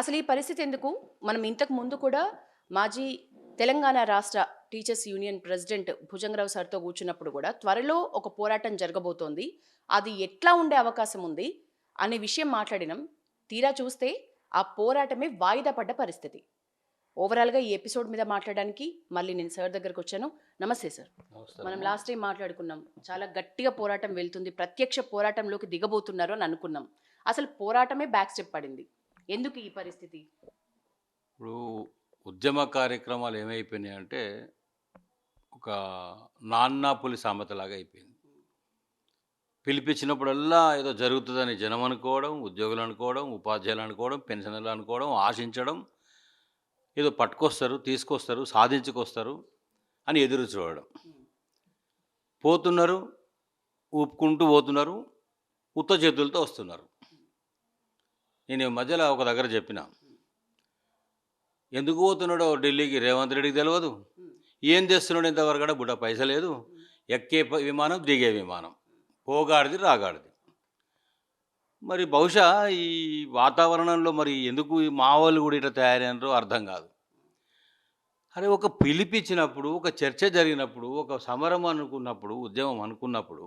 అసలు ఈ పరిస్థితి ఎందుకు? మనం ఇంతకు ముందు కూడా మాజీ తెలంగాణ రాష్ట్ర టీచర్స్ యూనియన్ ప్రెసిడెంట్ భుజంగరావు సార్‌తో కూర్చున్నప్పుడు కూడా త్వరలో ఒక పోరాటం జరగబోతోంది. అది ఎట్లా ఉండే అవకాశం ఉంది అనే విషయం మాట్లాడినాం. తీరా చూస్తే ఆ పోరాటమే వాయిదా పడ్డ పరిస్థితి. ఓవరాల్‌గా ఈ ఎపిసోడ్ మీద మాట్లాడడానికి మళ్ళీ నేను సార్ దగ్గరకొచ్చాను. నమస్తే సార్. మనం నమస్కారం. లాస్ట్ టైం మాట్లాడుకున్నాం. చాలా గట్టిగా పోరాటం వెళ్తుంది. ప్రత్యక్ష పోరాటంలోకి దిగబోతున్నారు అని అనుకున్నాం. అసలు పోరాటమే బ్యాక్ స్టెప్ పడింది. ఎందుకు ఈ పరిస్థితి? ఇప్పుడు ఉద్యమ కార్యక్రమాలు ఏమైపోయినాయంటే, ఒక నాన్న పులి సామెతలాగా అయిపోయింది. పిలిపించినప్పుడల్లా ఏదో జరుగుతుందని జనం అనుకోవడం, ఉద్యోగులు అనుకోవడం, ఉపాధ్యాయులు అనుకోవడం, పెన్షనర్లు అనుకోవడం, ఆశించడం, ఏదో పట్టుకొస్తారు, తీసుకొస్తారు, సాధించుకొస్తారు అని ఎదురు చూడడం. పోతున్నారు, ఊపుకుంటూ పోతున్నారు, ఉత్త చేతులతో వస్తున్నారు. నేను ఈ మధ్యలో ఒక దగ్గర చెప్పిన, ఎందుకు పోతున్నాడో ఢిల్లీకి రేవంత్ రెడ్డికి తెలియదు. ఏం తెస్తున్నాడు ఇంతవరకు కూడా బుట్ట పైస లేదు. ఎక్కే విమానం, దిగే విమానం, పోగాడిది రాగాడిది. మరి బహుశా ఈ వాతావరణంలో మరి ఎందుకు ఈ మా వాళ్ళు కూడా ఇట్లా తయారైనారో అర్థం కాదు. అరే ఒక పిలిపించినప్పుడు, ఒక చర్చ జరిగినప్పుడు, ఒక సమరం అనుకున్నప్పుడు, ఉద్యమం అనుకున్నప్పుడు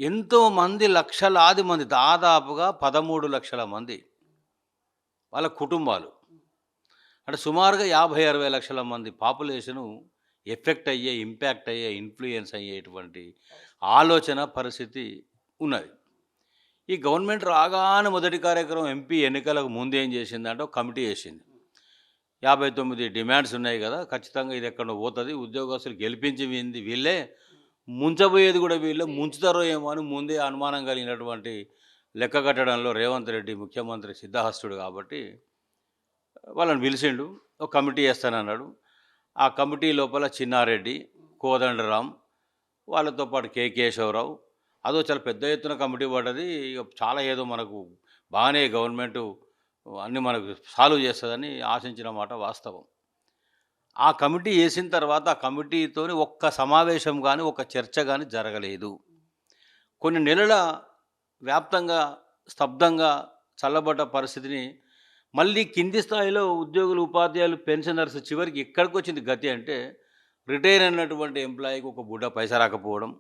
ఎంతోమంది లక్షలాది మంది, దాదాపుగా 13 లక్షల మంది వాళ్ళ కుటుంబాలు, అంటే సుమారుగా 50-60 లక్షల మంది పాపులేషను ఎఫెక్ట్ అయ్యే, ఇంపాక్ట్ అయ్యే, ఇన్ఫ్లుయెన్స్ అయ్యేటువంటి ఆలోచన పరిస్థితి ఉన్నది. ఈ గవర్నమెంట్ రాగానే మొదటి కార్యక్రమం ఎంపీ ఎన్నికలకు ముందు ఏం చేసిందంటే ఒక కమిటీ వేసింది. 59 డిమాండ్స్ ఉన్నాయి కదా, ఖచ్చితంగా ఇది ఎక్కడో పోతుంది, ఉద్యోగస్తులు గెలిపించింది వీళ్ళే, ముంచబోయేది కూడా వీళ్ళే, ముంచుతారో ఏమో అని ముందే అనుమానం కలిగినటువంటి లెక్క కట్టడంలో రేవంత్ రెడ్డి ముఖ్యమంత్రి సిద్ధహస్తుడు కాబట్టి వాళ్ళని పిలిచిండు. ఒక కమిటీ వేస్తానన్నాడు. ఆ కమిటీ లోపల చిన్నారెడ్డి, కోదండరాం, వాళ్ళతో పాటు కేశవరావు, అదో చాలా పెద్ద ఎత్తున కమిటీ పడ్డది. ఇక చాలా ఏదో మనకు బాగానే గవర్నమెంటు అన్నీ మనకు సాల్వ్ చేస్తుందని ఆశించిన మాట వాస్తవం. ఆ కమిటీ వేసిన తర్వాత ఆ కమిటీతోని ఒక్క సమావేశం కానీ, ఒక చర్చ కానీ జరగలేదు. కొన్ని నెలల వ్యాప్తంగా స్తబ్దంగా చల్లబడ్డ పరిస్థితిని మళ్ళీ కింది స్థాయిలో ఉద్యోగులు, ఉపాధ్యాయులు, పెన్షనర్స్ చివరికి ఎక్కడికి వచ్చింది గతి అంటే, రిటైర్ అయినటువంటి ఎంప్లాయీకి ఒక బుడ్డ పైసా రాకపోవడం,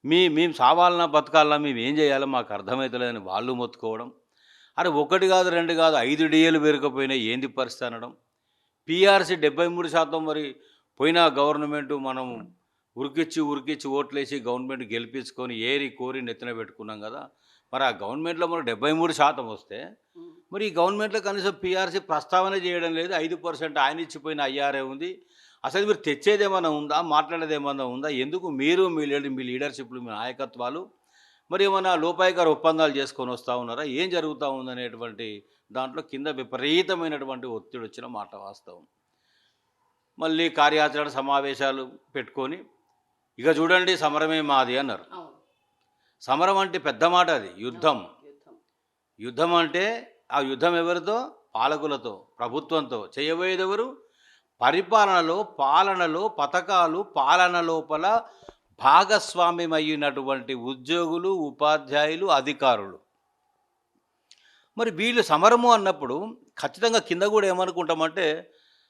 మేము సావాలన్నా బతకాలన్నా మేము ఏం చేయాలో మాకు అర్థమవుతలేదని వాళ్ళు మొత్తుకోవడం. అరే ఒకటి కాదు, రెండు కాదు, 5 డిఏలు పెరగకపోయినాయి, ఏంది పరిస్థితి అనడం. పీఆర్సీ 73% మరి పోయిన గవర్నమెంటు మనం ఉరికిచ్చి ఓట్లేసి గవర్నమెంట్ గెలిపించుకొని ఏరి కోరి నెత్తిన పెట్టుకున్నాం కదా. మరి ఆ గవర్నమెంట్లో మనకు 73% వస్తే, మరి ఈ గవర్నమెంట్లో కనీసం పీఆర్సీ ప్రస్తావన చేయడం లేదు. 5% ఆయన ఇచ్చిపోయిన ఐఆర్ఏ ఉంది. అసలు మీరు తెచ్చేదేమన్నా ఉందా, మాట్లాడేదేమన్నా ఉందా? ఎందుకు మీరు మీ లీడర్షిప్లు, మీ నాయకత్వాలు మరి ఏమన్నా లోపాయికార ఒప్పందాలు చేసుకొని వస్తూ ఉన్నారా? ఏం జరుగుతూ ఉందనేటువంటి దాంట్లో కింద విపరీతమైనటువంటి ఒత్తిడి వచ్చిన మాట వాస్తవం. మళ్ళీ కార్యాచరణ సమావేశాలు పెట్టుకొని, ఇక చూడండి సమరమే మాది అన్నారు. సమరం అంటే పెద్ద మాట, అది యుద్ధం. యుద్ధం అంటే ఆ యుద్ధం ఎవరితో? పాలకులతో, ప్రభుత్వంతో. చేయబోయేదెవరు? పాలనలో పథకాలు, పాలన లోపల భాగస్వామ్యమైనటువంటి ఉద్యోగులు, ఉపాధ్యాయులు, అధికారులు. మరి వీళ్ళు సమరము అన్నప్పుడు ఖచ్చితంగా కింద కూడా ఏమనుకుంటామంటే,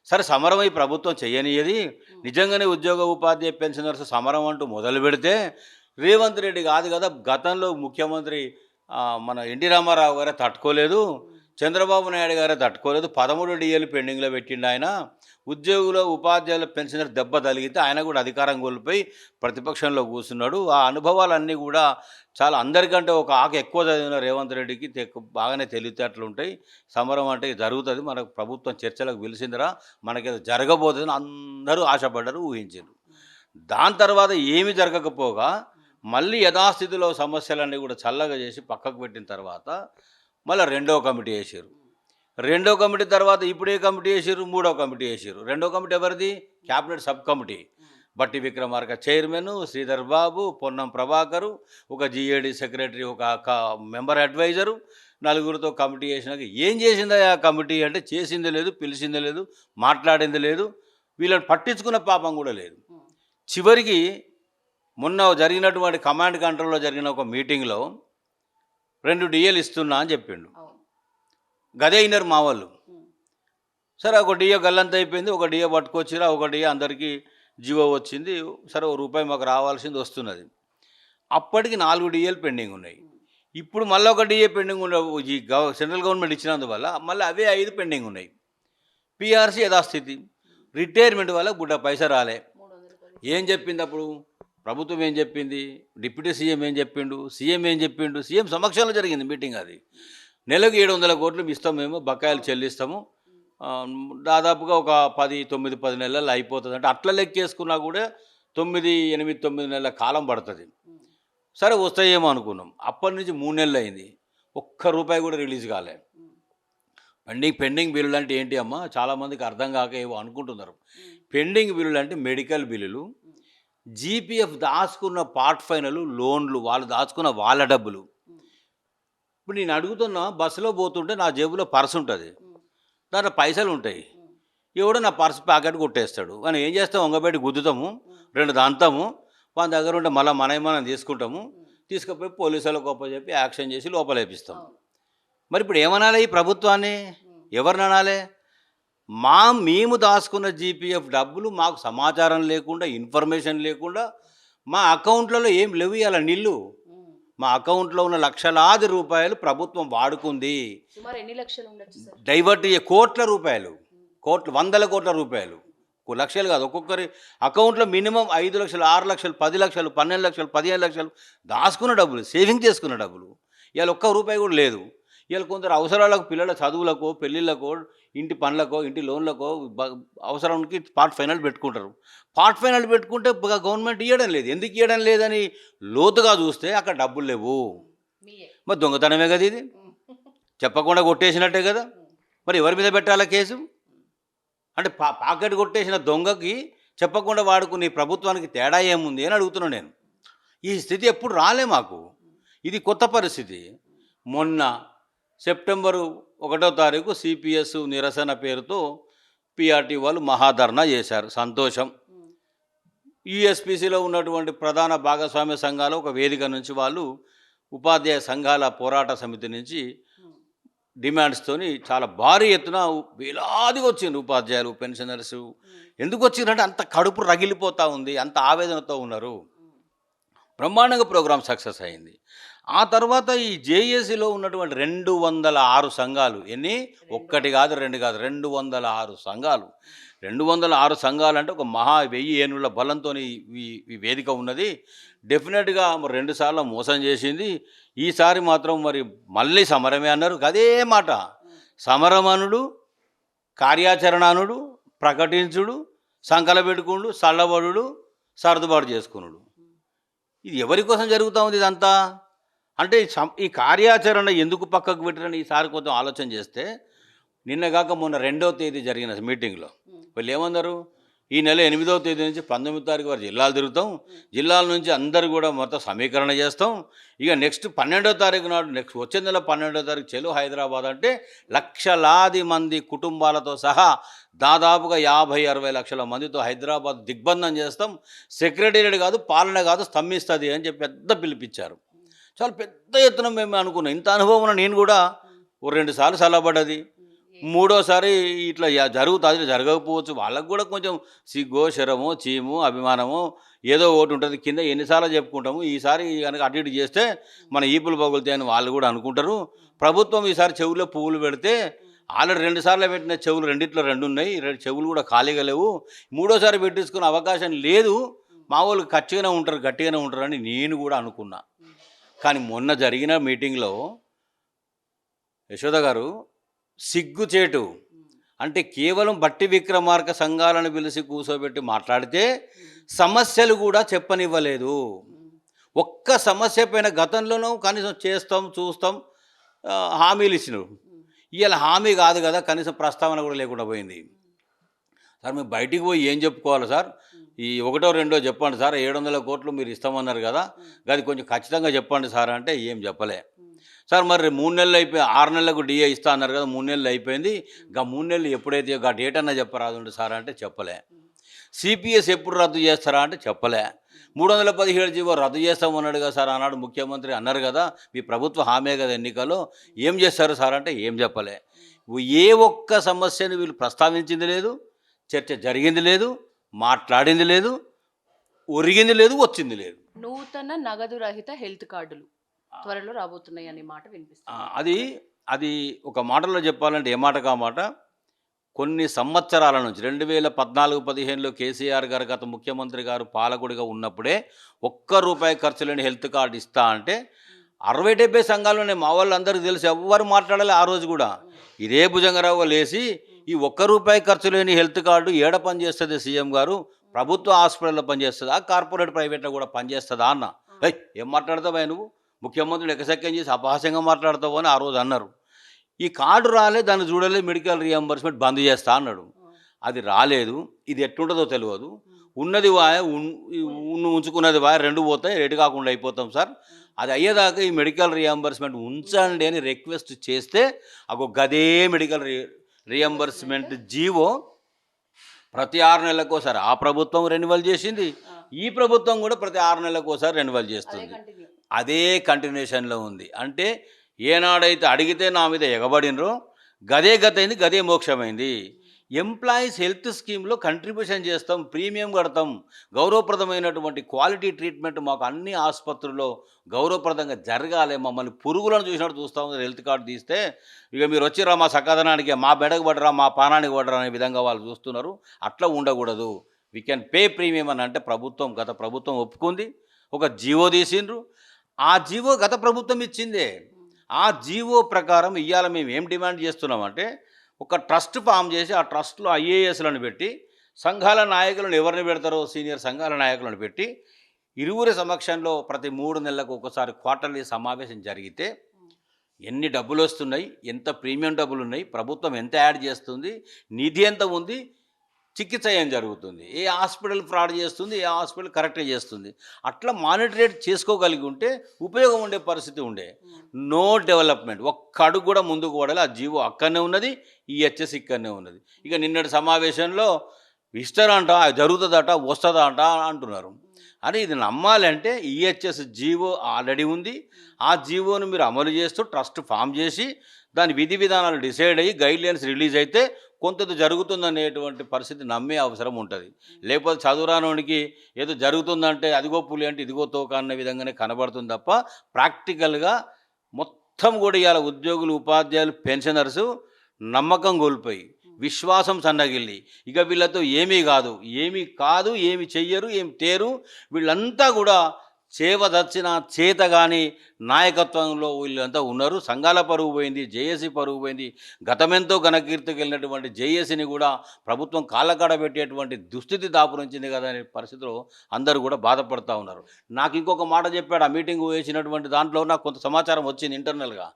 సరే సమరమై ప్రభుత్వం చేయనియది, నిజంగానే ఉద్యోగ, ఉపాధ్యాయ, పెన్షనర్స్ సమరం అంటూ మొదలు పెడితే రేవంత్ రెడ్డి కాదు కదా, గతంలో ముఖ్యమంత్రి మన ఎన్టీ రామారావు గారే తట్టుకోలేదు, చంద్రబాబు నాయుడు గారే తట్టుకోలేదు, 13 డిఏలు పెండింగ్లో పెట్టిండు ఆయన. ఉద్యోగుల, ఉపాధ్యాయుల, పెన్షనర్ దెబ్బ తగిలితే ఆయన కూడా అధికారం కోల్పోయి ప్రతిపక్షంలో కూర్చున్నాడు. ఆ అనుభవాలన్నీ కూడా చాలా, అందరికంటే ఒక ఆకు ఎక్కువ చదివిన రేవంత్ రెడ్డికి బాగానే తెలివితేటలు ఉంటాయి. సమరం అంటే జరుగుతుంది, మనకు ప్రభుత్వం చర్చలకు పిలిచిందిరా, మనకేదో జరగబోతుందని అందరూ ఆశపడ్డారు, ఊహించారు. దాని తర్వాత ఏమి జరగకపోగా మళ్ళీ యథాస్థితిలో సమస్యలన్నీ కూడా చల్లగా చేసి పక్కకు పెట్టిన తర్వాత మళ్ళీ రెండో కమిటీ వేసారు. రెండో కమిటీ తర్వాత ఇప్పుడు ఏ కమిటీ వేసారు? మూడో కమిటీ వేసారు. రెండో కమిటీ ఎవరిది? Cabinet sub committee. బట్టి విక్రమార్క చైర్మన్, శ్రీధర్ బాబు, పొన్నం ప్రభాకరు, ఒక జిఏడి సెక్రటరీ, ఒక మెంబర్ అడ్వైజరు, నలుగురితో కమిటీ వేసినాక ఏం చేసిందా ఆ కమిటీ అంటే, చేసింది లేదు, పిలిచింది లేదు, మాట్లాడింది లేదు, వీళ్ళని పట్టించుకున్న పాపం కూడా లేదు. చివరికి మొన్న జరిగినటువంటి కమాండ్ కంట్రోల్లో జరిగిన ఒక మీటింగ్లో 2 డిఏలు ఇస్తున్నా అని చెప్పిండు. గదే అయినారు మా వాళ్ళు. సరే ఒక డిఏ గల్లంత అయిపోయింది, ఒక డిఏ పట్టుకొచ్చిరా, ఒక డిఏ అందరికీ జీవో వచ్చింది. సరే ఓ రూపాయి మాకు రావాల్సింది వస్తున్నది. అప్పటికి 4 డిఏలు పెండింగ్ ఉన్నాయి. ఇప్పుడు మళ్ళీ ఒక డిఏ పెండింగ్ ఉన్న ఈ సెంట్రల్ గవర్నమెంట్ ఇచ్చినందువల్ల మళ్ళీ అవే 5 పెండింగ్ ఉన్నాయి. పిఆర్సీ యథాస్థితి. రిటైర్మెంట్ వల్ల గుడ్డ పైసా రాలే. ఏం చెప్పింది అప్పుడు ప్రభుత్వం? ఏం చెప్పింది? డిప్యూటీ సీఎం ఏం చెప్పిండు? సీఎం ఏం చెప్పిండు? సీఎం సమక్షంలో జరిగింది మీటింగ్. అది నెలకు 700 కోట్లు ఇస్తాం, మేము బకాయిలు చెల్లిస్తాము, దాదాపుగా ఒక 10 నెలలు అయిపోతుంది అంటే అట్లా లెక్కేసుకున్నా కూడా 9 నెలల కాలం పడుతుంది. సరే వస్తాయేమో అనుకున్నాం. అప్పటి నుంచి 3 నెలలు అయింది, ఒక్క రూపాయి కూడా రిలీజ్ కాలే. పెండింగ్ బిల్లులు అంటే ఏంటి అమ్మా? చాలామందికి అర్థం కాక ఏవో అనుకుంటున్నారు. పెండింగ్ బిల్లులు అంటే మెడికల్ బిల్లులు, జీపీఎఫ్ దాచుకున్న పార్ట్ ఫైనల్ లోన్లు, వాళ్ళు దాచుకున్న వాళ్ళ డబ్బులు. ఇప్పుడు నేను అడుగుతున్నా, బస్సులో పోతుంటే నా జేబులో పర్సు ఉంటుంది, దాంట్లో పైసలు ఉంటాయి. ఎవడో నా పర్సు ప్యాకెట్ కొట్టేస్తాడు. కానీ ఏం చేస్తాం? వంగబెట్టి గుద్దుతాము, 2 దంతాము, వాళ్ళ దగ్గర ఉంటే మళ్ళీ మనం తీసుకుంటాము, తీసుకుపోయి పోలీసులకు చెప్పి యాక్షన్ చేసి లోపలేపిస్తాం. మరి ఇప్పుడు ఏమనాలి ఈ ప్రభుత్వాన్ని? ఎవరిని అనాలి? మేము దాచుకున్న జీపీఎఫ్ డబ్బులు మాకు సమాచారం లేకుండా, ఇన్ఫర్మేషన్ లేకుండా మా అకౌంట్లలో ఏం లేవు, ఇలా నిల్లు. మా అకౌంట్లో ఉన్న లక్షలాది రూపాయలు ప్రభుత్వం వాడుకుంది. సుమారు ఎన్ని లక్షలు ఉండొచ్చు సార్? డైవర్ట్ కోట్ల రూపాయలు, వందల కోట్ల రూపాయలు, లక్షలు కాదు. ఒక్కొక్కరి అకౌంట్లో మినిమం 5 లక్షలు, 6 లక్షలు, 10 లక్షలు, 12 లక్షలు, 15 లక్షలు దాచుకున్న డబ్బులు, సేవింగ్ చేసుకున్న డబ్బులు. ఇవాళ ఒక్క రూపాయి కూడా లేదు. ఇవాళ కొందరు అవసరాలకు, పిల్లల చదువులకో, పెళ్ళిళ్ళకో, ఇంటి పనులకో, ఇంటి లోన్లకో అవసరానికి పార్ట్ ఫైనల్ పెట్టుకుంటారు. పార్ట్ ఫైనల్ పెట్టుకుంటే గవర్నమెంట్ ఇవ్వడం లేదు. ఎందుకు ఇవ్వడం లేదని లోతుగా చూస్తే అక్కడ డబ్బులు లేవు. మరి దొంగతనమే కదా ఇది, చెప్పకుండా కొట్టేసినట్టే కదా. మరి ఎవరి మీద పెట్టాలా కేసు? అంటే పాకెట్ కొట్టేసిన దొంగకి చెప్పకుండా వాడుకుని ప్రభుత్వానికి తేడా ఏముంది అని అడుగుతున్నాను నేను. ఈ స్థితి ఎప్పుడు రాలే మాకు, ఇది కొత్త పరిస్థితి. మొన్న సెప్టెంబరు 1వ తారీఖు సిపిఎస్ నిరసన పేరుతో పిఆర్టీ వాళ్ళు మహాధర్నా చేశారు. సంతోషం. యూఎస్పీసీలో ఉన్నటువంటి ప్రధాన భాగస్వామ్య సంఘాలు ఒక వేదిక నుంచి వాళ్ళు ఉపాధ్యాయ సంఘాల పోరాట సమితి నుంచి డిమాండ్స్తోని చాలా భారీ ఎత్తున వేలాదిగా వచ్చిండ్రు ఉపాధ్యాయులు, పెన్షనర్స్. ఎందుకు వచ్చిందంటే అంత కడుపు రగిలిపోతూ ఉంది, అంత ఆవేదనతో ఉన్నారు. బ్రహ్మాండంగా ప్రోగ్రాం సక్సెస్ అయింది. ఆ తర్వాత ఈ జేఏసీలో ఉన్నటువంటి 206 సంఘాలు, ఎన్ని? ఒక్కటి కాదు, 2 కాదు, 206 సంఘాలు. 206 సంఘాలు అంటే ఒక 1000 ఏనుగుల బలంతో ఈ వేదిక ఉన్నది. డెఫినెట్గా 2 సార్లు మోసం చేసింది. ఈసారి మాత్రం మరి మళ్ళీ సమరమే అన్నారు. అదే మాట, సమరమనుడు, కార్యాచరణనుడు, ప్రకటించుడు, సంకల పెట్టుకుడు, చల్లబడు, సర్దుబాటు చేసుకున్నాడు. ఇది ఎవరి కోసం జరుగుతూ ఉంది ఇదంతా? అంటే ఈ కార్యాచరణ ఎందుకు పక్కకు పెట్టరని ఈసారి కొంచెం ఆలోచన చేస్తే, నిన్నగాక మొన్న 2వ తేదీ జరిగిన మీటింగ్లో వీళ్ళు ఏమన్నారు? ఈ నెల 8వ తేదీ నుంచి 19వ తారీఖు వరకు జిల్లాలు తిరుగుతాం, జిల్లాల నుంచి అందరు కూడా మొత్తం సమీకరణ చేస్తాం. ఇక నెక్స్ట్ 12వ తారీఖు నాడు, వచ్చే నెల 12వ తారీఖు చెలో హైదరాబాద్ అంటే లక్షలాది మంది కుటుంబాలతో సహా దాదాపుగా 50-60 లక్షల మందితో హైదరాబాద్ దిగ్బంధం చేస్తాం, సెక్రటేరియట్ కాదు, పాలన కాదు, స్తంభిస్తుంది అని చెప్పి పెద్ద పిలిపించారు. చాలా పెద్ద ఎత్తున మేము అనుకున్నాం. ఇంత అనుభవం నేను కూడా 2 సార్లు సలహపడ్డది, 3వసారి ఇట్లా జరుగుతుంది, జరగకపోవచ్చు. వాళ్ళకు కూడా కొంచెం సిగ్గో, శరమో, చీము, అభిమానమో ఏదో ఒకటి ఉంటుంది. కింద ఎన్నిసార్లు చెప్పుకుంటాము, ఈసారి కనుక అటు ఇటు చేస్తే మన ఈపులు పగులుతాయని వాళ్ళు కూడా అనుకుంటారు. ప్రభుత్వం ఈసారి చెవుల్లో పువ్వులు పెడితే ఆల్రెడీ 2 సార్లు పెట్టిన చెవులు 2ట్లో 2 ఉన్నాయి, 2 చెవులు కూడా ఖాళీగా లేవు. 3వసారి పెట్టించుకునే అవకాశం లేదు. మా వాళ్ళు గట్టిగానే ఉంటారు అని నేను కూడా అనుకున్నా. కానీ మొన్న జరిగిన మీటింగ్లో యశోద గారు సిగ్గుచేటు, అంటే కేవలం బట్టి విక్రమార్క సంఘాలను పిలిచి కూర్చోబెట్టి మాట్లాడితే సమస్యలు కూడా చెప్పనివ్వలేదు. ఒక్క సమస్య పైన గతంలోనూ కనీసం చేస్తాం, చూస్తాం, హామీలు ఇచ్చినారు. ఇవాళ హామీ కాదు కదా, కనీసం ప్రస్తావన కూడా లేకుండా పోయింది. సార్ మేము బయటికి పోయి ఏం చెప్పుకోవాలి సార్? ఈ 1వ 2వ చెప్పండి సార్, 700 కోట్లు మీరు ఇస్తామన్నారు కదా, అది కొంచెం ఖచ్చితంగా చెప్పండి సార్ అంటే ఏం చెప్పలే. సార్ మరి 3 నెలలు అయిపోయి 6 నెలలకు డిఏ ఇస్తా అన్నారు కదా, 3 నెలలు అయిపోయింది, ఇంకా 3 నెలలు ఎప్పుడైతే డేట్ అన్నా చెప్పరాదుండి సార్ అంటే చెప్పలే. సిపిఎస్ ఎప్పుడు రద్దు చేస్తారా అంటే చెప్పలే. 317 జీవో రద్దు చేస్తామన్నాడు కదా సార్ అన్నాడు ముఖ్యమంత్రి అన్నారు కదా, మీ ప్రభుత్వ హామీ కదా ఎన్నికల్లో, ఏం చేస్తారు సార్ అంటే ఏం చెప్పలే. ఏ ఒక్క సమస్యను వీళ్ళు ప్రస్తావించింది లేదు, చర్చ జరిగింది లేదు, మాట్లాడింది లేదు, ఒరిగింది లేదు, వచ్చింది లేదు. నూతన నగదు రహిత హెల్త్ కార్డులు త్వరలో రాబోతున్నాయి అనే మాట వినిపిస్తుంది. అది అది ఒక మాటలో చెప్పాలంటే ఏ మాటకా మాట, కొన్ని సంవత్సరాల నుంచి 2014-15లో కేసీఆర్ గారు గత ముఖ్యమంత్రి గారు పాలకుడిగా ఉన్నప్పుడే ₹1 ఖర్చు లేని హెల్త్ కార్డు ఇస్తా అంటే 60-70 సంఘాలునే మా వాళ్ళందరికీ తెలుసు, ఎవ్వరు మాట్లాడాలి ఆ రోజు కూడా. ఇదే భుజంగరావు లేచి ఈ ₹1 ఖర్చు లేని హెల్త్ కార్డు ఏడ పనిచేస్తుంది సీఎం గారు, ప్రభుత్వ హాస్పిటల్లో పనిచేస్తుందా, కార్పొరేట్ ప్రైవేట్లో కూడా పనిచేస్తుందా అన్న. ఏం మాట్లాడతావా నువ్వు, ముఖ్యమంత్రిని ఎకసెక్యం చేసి అపహాస్యంగా మాట్లాడతావు అని ఆ రోజు అన్నారు. ఈ కార్డు రాలే, దాన్ని చూడలే, మెడికల్ రియంబర్స్మెంట్ బంద్ చేస్తా అన్నాడు. అది రాలేదు, ఇది ఎట్లుంటుందో తెలియదు. ఉన్నది వాయ ఉంచుకున్నది వాయ, రెండు పోతాయి, రేటు కాకుండా అయిపోతాం సార్. అది అయ్యేదాకా ఈ మెడికల్ రియంబర్స్మెంట్ ఉంచండి అని రిక్వెస్ట్ చేస్తే గదే మెడికల్ రియంబర్స్మెంట్ జీవో ప్రతి 6 నెలలకోసారి ఆ ప్రభుత్వం రెన్యువల్ చేసింది, ఈ ప్రభుత్వం కూడా ప్రతి 6 నెలలకోసారి రెన్యువల్ చేస్తుంది. అదే కంటిన్యూషన్లో ఉంది. అంటే ఏనాడైతే అడిగితే నా మీద ఎగబడినరో గదే గతైంది, గదే మోక్షమైంది. ఎంప్లాయీస్ హెల్త్ స్కీమ్లో కంట్రిబ్యూషన్ చేస్తాం, ప్రీమియం కడతాం, గౌరవప్రదమైనటువంటి క్వాలిటీ ట్రీట్మెంట్ మాకు అన్ని ఆసుపత్రుల్లో గౌరవప్రదంగా జరగాలి, మమ్మల్ని పురుగులను చూసినట్టు చూస్తూ ఉంది. హెల్త్ కార్డు తీస్తే ఇక మీరు వచ్చిరా మా సకాదనానికి, మా బెడకు పడరా, మా పానానికి పడరా అనే విధంగా వాళ్ళు చూస్తున్నారు. అట్లా ఉండకూడదు. వీ కెన్ పే ప్రీమియం అని అంటే గత ప్రభుత్వం ఒప్పుకుంది, ఒక జీవో తీసిండ్రు. ఆ జీవో గత ప్రభుత్వం ఇచ్చిందే. ఆ జీవో ప్రకారం ఇవాళ మేము ఏం డిమాండ్ చేస్తున్నామంటే, ఒక ట్రస్ట్ ఫామ్ చేసి ఆ ట్రస్ట్లో ఐఏఎస్లను పెట్టి, సంఘాల నాయకులను ఎవరిని పెడతారో సీనియర్ సంఘాల నాయకులను పెట్టి, ఇరువురి సమక్షంలో ప్రతి 3 నెలలకు ఒకసారి క్వార్టర్లీ సమావేశం జరిగితే ఎన్ని డబ్బులు వస్తున్నాయి, ఎంత ప్రీమియం డబ్బులు ఉన్నాయి, ప్రభుత్వం ఎంత యాడ్ చేస్తుంది, నిధి ఎంత ఉంది, చికిత్స ఏం జరుగుతుంది, ఏ హాస్పిటల్ ఫ్రాడ్ చేస్తుంది, ఏ హాస్పిటల్ కరెక్ట్గా చేస్తుంది, అట్లా మానిటరేట్ చేసుకోగలిగి ఉంటే ఉపయోగం ఉండే పరిస్థితి ఉండే. నో డెవలప్మెంట్, ఒక్క అడుగు కూడా ముందుకు పడాలి. ఆ జీవో అక్కడనే ఉన్నది, ఈహెచ్ఎస్ ఇక్కడనే ఉన్నది. ఇక నిన్నటి సమావేశంలో ఇస్తారంట, జరుగుతుందట, వస్తుందట అంటున్నారు. అరే ఇది నమ్మాలంటే ఈహెచ్ఎస్ జీవో ఆల్రెడీ ఉంది. ఆ జీవోను మీరు అమలు చేస్తూ ట్రస్ట్ ఫామ్ చేసి దాని విధి విధానాలు డిసైడ్ అయ్యి గైడ్లైన్స్ రిలీజ్ అయితే కొంత జరుగుతుందనేటువంటి పరిస్థితి నమ్మే అవసరం ఉంటుంది. లేకపోతే చదువురానోడికి ఏదో జరుగుతుందంటే అదిగో పులి అంటే ఇదిగో తోక అన్న విధంగానే కనబడుతుంది తప్ప ప్రాక్టికల్గా మొత్తం కూడా ఇవాళ ఉద్యోగులు, ఉపాధ్యాయులు, పెన్షనర్సు నమ్మకం కోల్పోయి, విశ్వాసం సన్నగిల్లి, ఇక వీళ్ళతో ఏమీ కాదు, ఏమి చెయ్యరు, ఏమి తేరు, వీళ్ళంతా కూడా చేవదచ్చిన చేత కానీ నాయకత్వంలో వీళ్ళంతా ఉన్నారు. సంఘాల పరువు పోయింది, జేఏసీ పరువు పోయింది. గతమెంతో ఘనకీర్తికి వెళ్ళినటువంటి జేఏసీని కూడా ప్రభుత్వం కాళ్ళకాడ పెట్టేటువంటి దుస్థితి దాపురించింది కదా అనే పరిస్థితిలో అందరూ కూడా బాధపడుతూ ఉన్నారు. నాకు ఇంకొక మాట చెప్పాడు, ఆ మీటింగ్ వేసినటువంటి దాంట్లో నాకు కొంత సమాచారం వచ్చింది ఇంటర్నల్గా.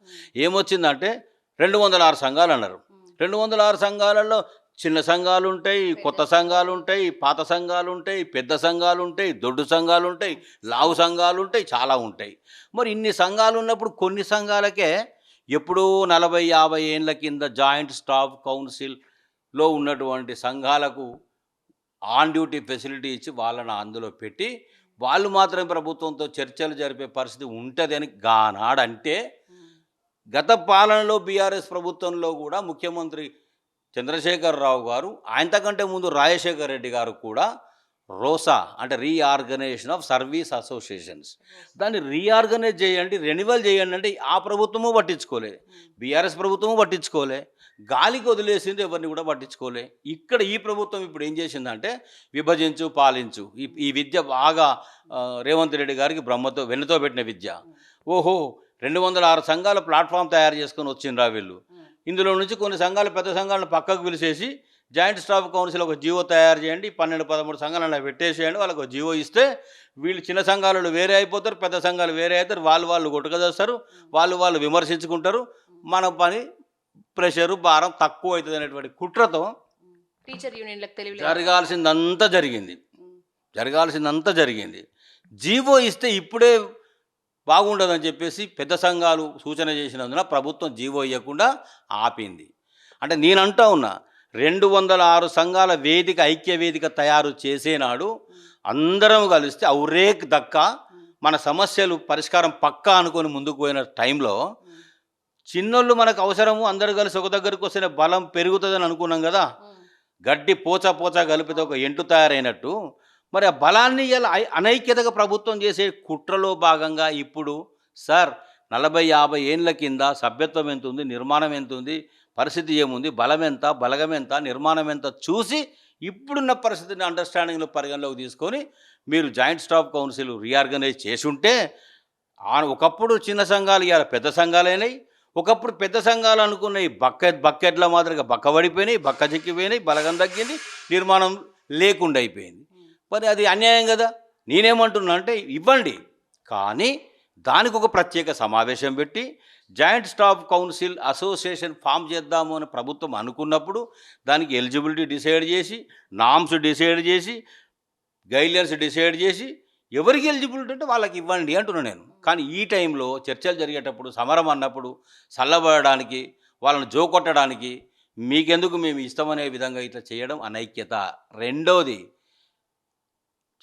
ఏమొచ్చిందంటే 206 సంఘాలు అన్నారు. 206 సంఘాలలో చిన్న సంఘాలు ఉంటాయి, కొత్త సంఘాలు ఉంటాయి, పాత సంఘాలు ఉంటాయి, పెద్ద సంఘాలు ఉంటాయి, దొడ్డు సంఘాలు ఉంటాయి, లావు సంఘాలు ఉంటాయి, చాలా ఉంటాయి. మరి ఇన్ని సంఘాలు ఉన్నప్పుడు కొన్ని సంఘాలకే ఎప్పుడూ 40-50 ఏళ్ళ కింద జాయింట్ స్టాఫ్ కౌన్సిల్లో ఉన్నటువంటి సంఘాలకు ఆన్ డ్యూటీ ఫెసిలిటీ ఇచ్చి వాళ్ళని అందులో పెట్టి వాళ్ళు మాత్రం ప్రభుత్వంతో చర్చలు జరిపే పరిస్థితి ఉంటుందని గానాడంటే, గత పాలనలో బీఆర్ఎస్ ప్రభుత్వంలో కూడా ముఖ్యమంత్రి చంద్రశేఖరరావు గారు, ఆయనకంటే ముందు రాజశేఖర రెడ్డి గారు కూడా రోసా అంటే రీఆర్గనైజేషన్ ఆఫ్ సర్వీస్ అసోసియేషన్స్, దాన్ని రీఆర్గనైజ్ చేయండి, రెన్యువల్ చేయండి అంటే ఆ ప్రభుత్వము పట్టించుకోలే, బీఆర్ఎస్ ప్రభుత్వము పట్టించుకోలే, గాలికి వదిలేసింది, ఎవరిని కూడా పట్టించుకోలే. ఇక్కడ ఈ ప్రభుత్వం ఇప్పుడు ఏం చేసిందంటే విభజించు పాలించు, ఈ విద్య బాగా రేవంత్ రెడ్డి గారికి వెన్నతో పెట్టిన విద్య. ఓహో 206 సంఘాల ప్లాట్ఫామ్ తయారు చేసుకొని వచ్చిండ్రా వీళ్ళు. ఇందులో నుంచి కొన్ని సంఘాలు, పెద్ద సంఘాలను పక్కకు పిలిచేసి జాయింట్ స్టాఫ్ కౌన్సిల్ ఒక జీవో తయారు చేయండి, 12-13 సంఘాలను పెట్టేసేయండి, వాళ్ళకు జీవో ఇస్తే వీళ్ళు చిన్న సంఘాలు వేరే అయిపోతారు, పెద్ద సంఘాలు వేరే అవుతారు, వాళ్ళు కొట్టుకదేస్తారు, వాళ్ళు విమర్శించుకుంటారు, మన పని ప్రెషరు భారం తక్కువ అవుతుంది అనేటువంటి కుట్రతో టీచర్ యూనియన్లకు జరగాల్సిందంతా జరిగింది. జీవో ఇస్తే ఇప్పుడే బాగుండదని చెప్పేసి పెద్ద సంఘాలు సూచన చేసినందున ప్రభుత్వం జీవో ఇవ్వకుండా ఆపింది. అంటే నేనంటా ఉన్నా, 206 సంఘాల వేదిక, ఐక్య వేదిక తయారు చేసేనాడు అందరం కలిస్తే ఔరేక్ దక్క మన సమస్యలు పరిష్కారం పక్కా అనుకొని ముందుకు పోయిన టైంలో చిన్నోళ్ళు మనకు అవసరము, అందరు కలిసి ఒక దగ్గరికి వస్తేనే బలం పెరుగుతుందని అనుకున్నాం కదా. గడ్డి పోచా పోచా కలిపితే ఒక ఎంటు తయారైనట్టు మరి ఆ బలాన్ని ఇలా అనైక్యతగా ప్రభుత్వం చేసే కుట్రలో భాగంగా ఇప్పుడు సార్ 40-50 ఏండ్ల కింద సభ్యత్వం ఎంత ఉంది, నిర్మాణం ఎంత ఉంది, పరిస్థితి ఏముంది, బలం ఎంత, బలగం ఎంత, నిర్మాణం ఎంత చూసి ఇప్పుడున్న పరిస్థితిని అండర్స్టాండింగ్లో పరిగణలోకి తీసుకొని మీరు జాయింట్ స్టాఫ్ కౌన్సిల్ రీఆర్గనైజ్ చేసి ఉంటే ఒకప్పుడు చిన్న సంఘాలు ఇవాళ పెద్ద సంఘాలైనాయి. ఒకప్పుడు పెద్ద సంఘాలు అనుకున్నాయి బక్కెట్ల మాదిరిగా బక్కబడిపోయినాయి, బక్క చిక్కిపోయినాయి, బలగం తగ్గింది, నిర్మాణం లేకుండా అయిపోయింది. మరి అది అన్యాయం కదా. నేనేమంటున్నా అంటే ఇవ్వండి, కానీ దానికి ఒక ప్రత్యేక సమావేశం పెట్టి joint staff council association form చేద్దాము అని ప్రభుత్వం అనుకున్నప్పుడు దానికి ఎలిజిబిలిటీ డిసైడ్ చేసి, నామ్స్ డిసైడ్ చేసి, గైడ్లైన్స్ డిసైడ్ చేసి ఎవరికి ఎలిజిబిలిటీ ఉంటే వాళ్ళకి ఇవ్వండి అంటున్నాను నేను. కానీ ఈ టైంలో చర్చలు జరిగేటప్పుడు, సమరం అన్నప్పుడు చల్లబడడానికి, వాళ్ళని జోకొట్టడానికి మీకెందుకు మేము ఇస్తామనే విధంగా ఇట్లా చేయడం అనైక్యత. రెండోది,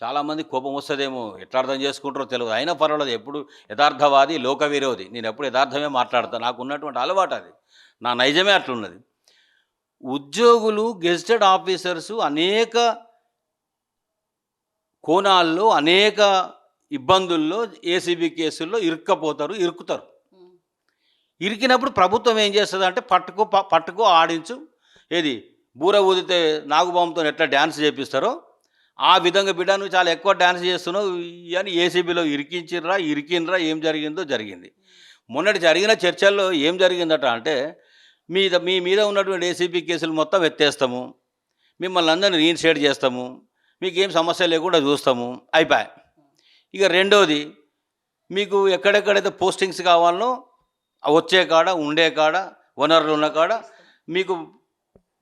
చాలామంది కోపం వస్తుందేమో, ఎట్లా అర్థం చేసుకుంటారో తెలియదు, అయినా పర్వాలేదు. ఎప్పుడు యథార్థవాది లోక విరోధి, నేను ఎప్పుడు యథార్థమే మాట్లాడతాను, నాకు ఉన్నటువంటి అలవాటు అది, నా నైజమే అట్లున్నది. ఉద్యోగులు గెజిటెడ్ ఆఫీసర్సు అనేక కోణాల్లో అనేక ఇబ్బందుల్లో ఏసీబీ కేసుల్లో ఇరుక్కుతారు. ఇరికినప్పుడు ప్రభుత్వం ఏం చేస్తుంది అంటే పట్టుకో ఆడించు, ఏది బూర ఊదితే నాగుబాంతో ఎట్లా డ్యాన్స్ చేపిస్తారో ఆ విధంగా బిడ్డ నువ్వు చాలా ఎక్కువ డ్యాన్స్ చేస్తున్నావు అని ఏసీబీలో ఇరికినరా ఏం జరిగిందో జరిగింది. మొన్నటి జరిగిన చర్చల్లో ఏం జరిగిందట అంటే మీ మీద ఉన్నటువంటి ఏసీబీ కేసులు మొత్తం ఎత్తేస్తాము, మిమ్మల్ని అందరినీ రీఇన్స్టేట్ చేస్తాము, మీకు ఏం సమస్య లేకుండా చూస్తాము, అయిపోయి. ఇక రెండోది, మీకు ఎక్కడెక్కడైతే పోస్టింగ్స్ కావాలనో వచ్చే కాడ, ఉండే కాడ, వనరులు ఉన్న కాడ మీకు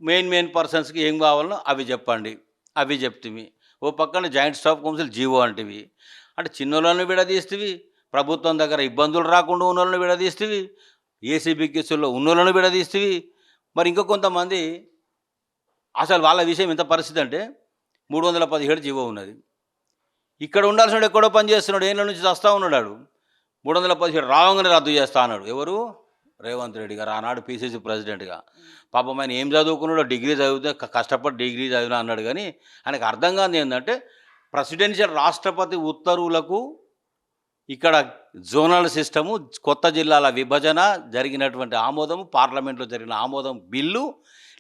మెయిన్ పర్సన్స్కి ఏం కావాలనో అవి చెప్పండి, అవి చెప్తివి. ఓ పక్కన జాయింట్ స్టాఫ్ కౌన్సిల్ జీవో అంటివి, అంటే చిన్నోళ్ళని విడదీస్తేవి, ప్రభుత్వం దగ్గర ఇబ్బందులు రాకుండా ఉన్నోళ్ళని విడదీస్తేవి, ఏసీబీ కేసుల్లో ఉన్నోళ్ళని విడదీస్తేవి. మరి ఇంకా కొంతమంది అసలు వాళ్ళ విషయం ఎంత పరిస్థితి అంటే 317 జీవో ఉన్నది, ఇక్కడ ఉండాల్సిన ఎక్కడో పని చేస్తున్నాడు, ఏళ్ళ నుంచి వస్తూ ఉన్నాడు, 317 రావంగానే రద్దు చేస్తా అన్నాడు. ఎవరు? రేవంత్ రెడ్డి గారు, ఆనాడు పీసీసీ ప్రెసిడెంట్గా. పాపం ఆయన ఏం చదువుకున్నాడో, డిగ్రీ చదివితే కష్టపడి డిగ్రీ చదివినా అన్నాడు. కానీ ఆయనకు అర్థం కాదు ఏంటంటే ప్రెసిడెన్షియల్ రాష్ట్రపతి ఉత్తర్వులకు ఇక్కడ జోనల్ సిస్టము, కొత్త జిల్లాల విభజన జరిగినటువంటి ఆమోదము, పార్లమెంట్లో జరిగిన ఆమోదం బిల్లు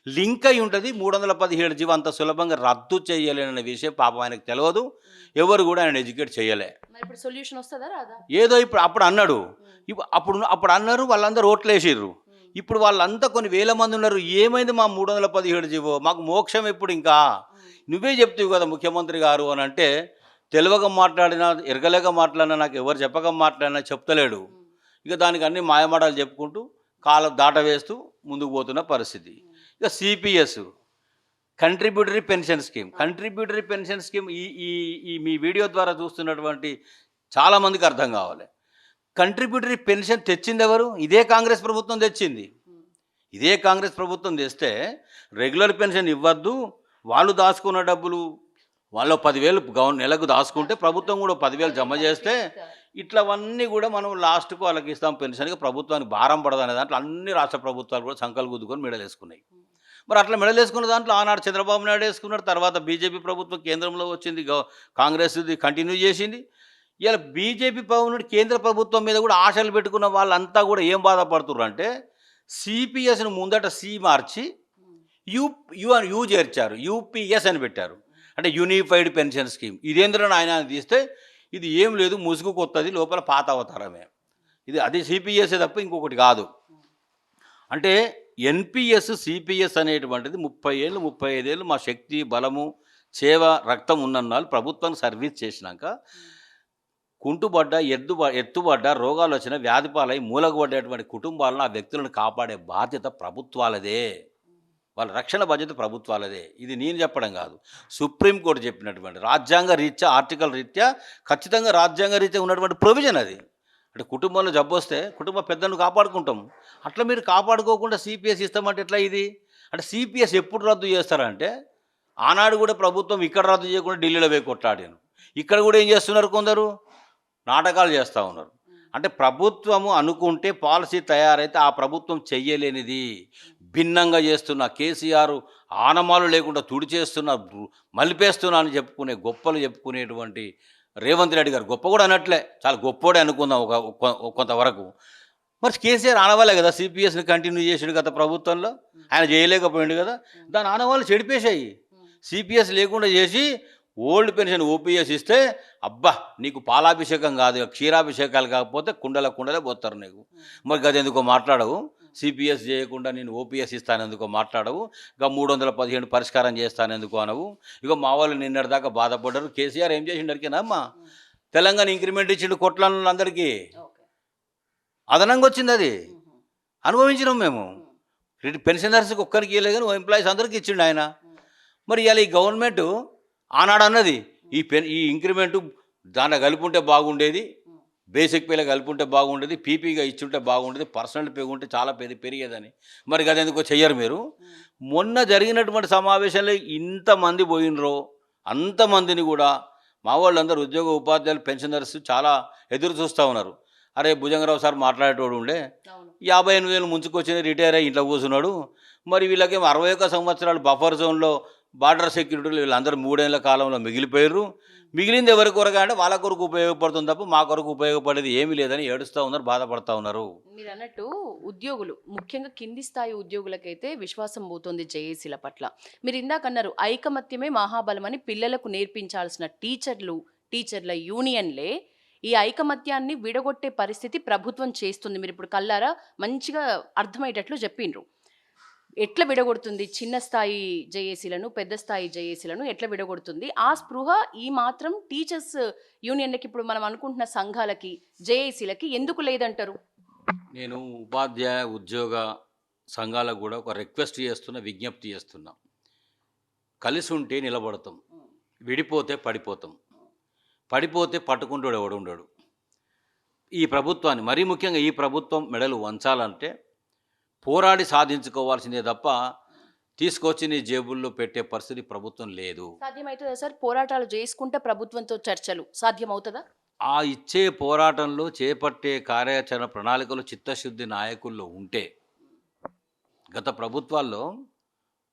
లింక్ అయి ఉంటుంది. 317 జీవో అంత సులభంగా రద్దు చేయలేననే విషయం పాపం ఆయనకు తెలియదు, ఎవరు కూడా ఆయన ఎడ్యుకేట్ చేయలే. ఇప్పుడు సొల్యూషన్ వస్తుందా రాదా? ఏదో అప్పుడు అన్నాడు, అప్పుడు అన్నారు, వాళ్ళందరూ ఓట్లు వేసిర్రు. ఇప్పుడు వాళ్ళంతా కొన్ని వేల మంది ఉన్నారు. ఏమైంది మా 317 జీవో, మాకు మోక్షం ఎప్పుడు? ఇంకా నువ్వే చెప్తావు కదా ముఖ్యమంత్రి గారు అని అంటే, తెలియక మాట్లాడినా, ఎరగలేక మాట్లాడినా, నాకు ఎవరు చెప్పక మాట్లాడినా చెప్తలేడు. ఇక దానికి అన్ని మాయమాటలు చెప్పుకుంటూ కాలం దాట వేస్తూ ముందుకు పోతున్న పరిస్థితి. ఇక సిపిఎస్, కంట్రిబ్యూటరీ పెన్షన్ స్కీమ్, ఈ మీ వీడియో ద్వారా చూస్తున్నటువంటి చాలామందికి అర్థం కావాలి. కంట్రిబ్యూటరీ పెన్షన్ తెచ్చింది ఎవరు? ఇదే కాంగ్రెస్ ప్రభుత్వం తెచ్చింది. ఇదే కాంగ్రెస్ ప్రభుత్వం తెస్తే రెగ్యులర్ పెన్షన్ ఇవ్వద్దు, వాళ్ళు దాచుకున్న డబ్బులు వాళ్ళు 10,000 నెలకు దాచుకుంటే ప్రభుత్వం కూడా 10,000 జమ చేస్తే ఇట్లవన్నీ కూడా మనం లాస్ట్కు వాళ్ళకి ఇస్తాం పెన్షన్గా, ప్రభుత్వానికి భారం పడదు అనే దాంట్లో అన్ని రాష్ట్ర ప్రభుత్వాలు కూడా సంకలు గుద్దుకొని మెడలేసుకున్నాయి. మరి అట్లా మెడలేసుకున్న దాంట్లో ఆనాడు చంద్రబాబు నాయుడు వేసుకున్నాడు, తర్వాత బీజేపీ ప్రభుత్వం కేంద్రంలో వచ్చింది, కాంగ్రెస్ది కంటిన్యూ చేసింది. ఇలా బీజేపీ పవనుడు కేంద్ర ప్రభుత్వం మీద కూడా ఆశలు పెట్టుకున్న వాళ్ళంతా కూడా ఏం బాధపడుతున్నారు అంటే, సిపిఎస్ను ముందట సి మార్చి యూ చేర్చారు, యూపీఎస్ అని పెట్టారు, అంటే యూనిఫైడ్ పెన్షన్ స్కీమ్. ఇదేంద్రని ఆయన తీస్తే ఇది ఏం లేదు, ముసుగు కొత్తది, లోపల పాత అవతారమే ఇది. అది సిపిఎస్ఏ తప్ప ఇంకొకటి కాదు. అంటే ఎన్పిఎస్ సిపిఎస్ అనేటువంటిది 30 ఏళ్ళు 35 ఏళ్ళు మా శక్తి బలము చేవ రక్తం ఉన్నన్నాళ్ళు ప్రభుత్వానికి సర్వీస్ చేసినాక కుంటుబడ్డ ఎత్తుబడ్డ రోగాలు వచ్చిన వ్యాధిపాలై మూలగబడ్డేటువంటి కుటుంబాలను, ఆ వ్యక్తులను కాపాడే బాధ్యత ప్రభుత్వాలదే, వాళ్ళ రక్షణ బాధ్యత ప్రభుత్వాలదే. ఇది నేను చెప్పడం కాదు, సుప్రీంకోర్టు చెప్పినటువంటి రాజ్యాంగ రీత్యా, ఆర్టికల్ రీత్యా ఖచ్చితంగా రాజ్యాంగ రీత్యా ఉన్నటువంటి ప్రొవిజన్ అది. అంటే కుటుంబంలో జబ్బు వస్తే కుటుంబ పెద్దలను కాపాడుకుంటాం, అట్లా మీరు కాపాడుకోకుండా సిపిఎస్ ఇస్తామంటే ఎట్లా ఇది? అంటే సిపిఎస్ ఎప్పుడు రద్దు చేస్తారంటే, ఆనాడు కూడా ప్రభుత్వం ఇక్కడ రద్దు చేయకుండా ఢిల్లీలో పోయి కొట్లాడాను. ఇక్కడ కూడా ఏం చేస్తున్నారు కొందరు నాటకాలు చేస్తూ ఉన్నారు. అంటే ప్రభుత్వము అనుకుంటే పాలసీ తయారైతే ఆ ప్రభుత్వం చెయ్యలేనిది భిన్నంగా చేస్తున్న కేసీఆర్ ఆనమాలు లేకుండా తుడిచేస్తున్న మలిపేస్తున్నా అని చెప్పుకునే గొప్పలు చెప్పుకునేటువంటి రేవంత్ రెడ్డి గారు గొప్ప కూడా అనట్లే, చాలా గొప్పోడే అనుకుందాం కొంతవరకు. మరి కేసీఆర్ ఆనవాలే కదా సిపిఎస్ని కంటిన్యూ చేసాడు గత ప్రభుత్వంలో, ఆయన చేయలేకపోయాడు కదా, దాని ఆనవాళ్ళు చెడిపేశాయి. సిపిఎస్ లేకుండా చేసి ఓల్డ్ పెన్షన్ ఓపీఎస్ ఇస్తే అబ్బా నీకు పాలాభిషేకం కాదు క్షీరాభిషేకాలు కాకపోతే కుండలే పోతారు నీకు. మరి గది ఎందుకో మాట్లాడవు, సిపిఎస్ చేయకుండా నేను ఓపీఎస్ ఇస్తానెందుకో మాట్లాడవు, ఇక 315 పరిష్కారం చేస్తానెందుకు అనవు. ఇక మా వాళ్ళు నిన్నటిదాకా బాధపడ్డారు. కేసీఆర్ ఏం చేసిండరికేనా అమ్మా, తెలంగాణ ఇంక్రిమెంట్ ఇచ్చిండు కొట్లాలను అందరికీ, అదనంగా వచ్చింది, అది అనుభవించినాం మేము. పెన్షనర్స్కి ఒక్కరికి ఇవ్వలేదు కానీ ఎంప్లాయీస్ అందరికీ ఇచ్చిండు ఆయన. మరి ఇవాళ ఈ గవర్నమెంట్ ఆనాడు అన్నది ఈ ఇంక్రిమెంటు దాంట్లో కలుపుంటే బాగుండేది, బేసిక్ పేలో కలుపుంటే బాగుండేది, పీపీగా ఇచ్చుంటే బాగుండేది, పర్సనల్ పే ఉంటే చాలా పెరిగేదని. మరి అది ఎందుకో చెయ్యరు మీరు. మొన్న జరిగినటువంటి సమావేశంలో ఇంతమంది పోయినరో అంతమందిని కూడా మా వాళ్ళందరూ ఉద్యోగ ఉపాధ్యాయులు పెన్షనర్స్ చాలా ఎదురు చూస్తూ ఉన్నారు. అరే భుజంగరావు సార్ మాట్లాడేటోడు ఉండే 58,000 ముంచుకొచ్చిన రిటైర్ అయ్యి ఇంట్లో కూర్చున్నాడు, మరి వీళ్ళకేమో 61 సంవత్సరాలు బఫర్ జోన్లో బార్డర్ సెక్యూరిటీలు వీళ్ళందరూ 3 ఏళ్ల కాలంలో మిగిలిపోయారు. మిగిలింది ఎవరి కొరగా అంటే వాళ్ళ కొరకు ఉపయోగపడుతుంది తప్ప మా కొరకు ఉపయోగపడేది ఏమీ లేదని ఏడుస్తూ ఉన్నారు, బాధపడతా ఉన్నారు. మీరు అన్నట్టు ఉద్యోగులు ముఖ్యంగా కింది స్థాయి ఉద్యోగులకైతే విశ్వాసం పోతుంది జేఏసీల పట్ల. మీరు ఇందాక అన్నారు ఐకమత్యమే మహాబలమని, పిల్లలకు నేర్పించాల్సిన టీచర్ల యూనియన్లే ఈ ఐకమత్యాన్ని విడగొట్టే పరిస్థితి ప్రభుత్వం చేస్తుంది. మీరు ఇప్పుడు కల్లారా మంచిగా అర్థమయ్యేటట్లు చెప్పిండ్రు. ఎట్లా విడగొడుతుంది చిన్న స్థాయి జేఏసీలను, పెద్ద స్థాయి జేఏసీలను ఎట్లా విడగొడుతుంది? ఆ స్పృహ ఈ మాత్రం టీచర్స్ యూనియన్లకి, ఇప్పుడు మనం అనుకుంటున్న సంఘాలకి, జేఏసీలకి ఎందుకు లేదంటారు? నేను ఉపాధ్యాయ ఉద్యోగ సంఘాలకు కూడా ఒక రిక్వెస్ట్ చేస్తున్నా, విజ్ఞప్తి చేస్తున్నా. కలిసి ఉంటే నిలబడతాం, విడిపోతే పడిపోతాం. పడిపోతే పట్టుకుంటాడు ఎవడు ఉండడు. ఈ ప్రభుత్వాన్ని మరీ ముఖ్యంగా ఈ ప్రభుత్వం మెడలు వంచాలంటే పోరాడి సాధించుకోవాల్సిందే తప్ప తీసుకొచ్చి నీ జేబుల్లో పెట్టే పరిస్థితి ప్రభుత్వం లేదు. సాధ్యమవుతుందా సార్? పోరాటాలు చేసుకుంటే ప్రభుత్వంతో చర్చలు సాధ్యమవుతుందా? ఆ ఇచ్చే పోరాటంలో చేపట్టే కార్యాచరణ ప్రణాళికలు చిత్తశుద్ధి నాయకుల్లో ఉంటే, గత ప్రభుత్వాల్లో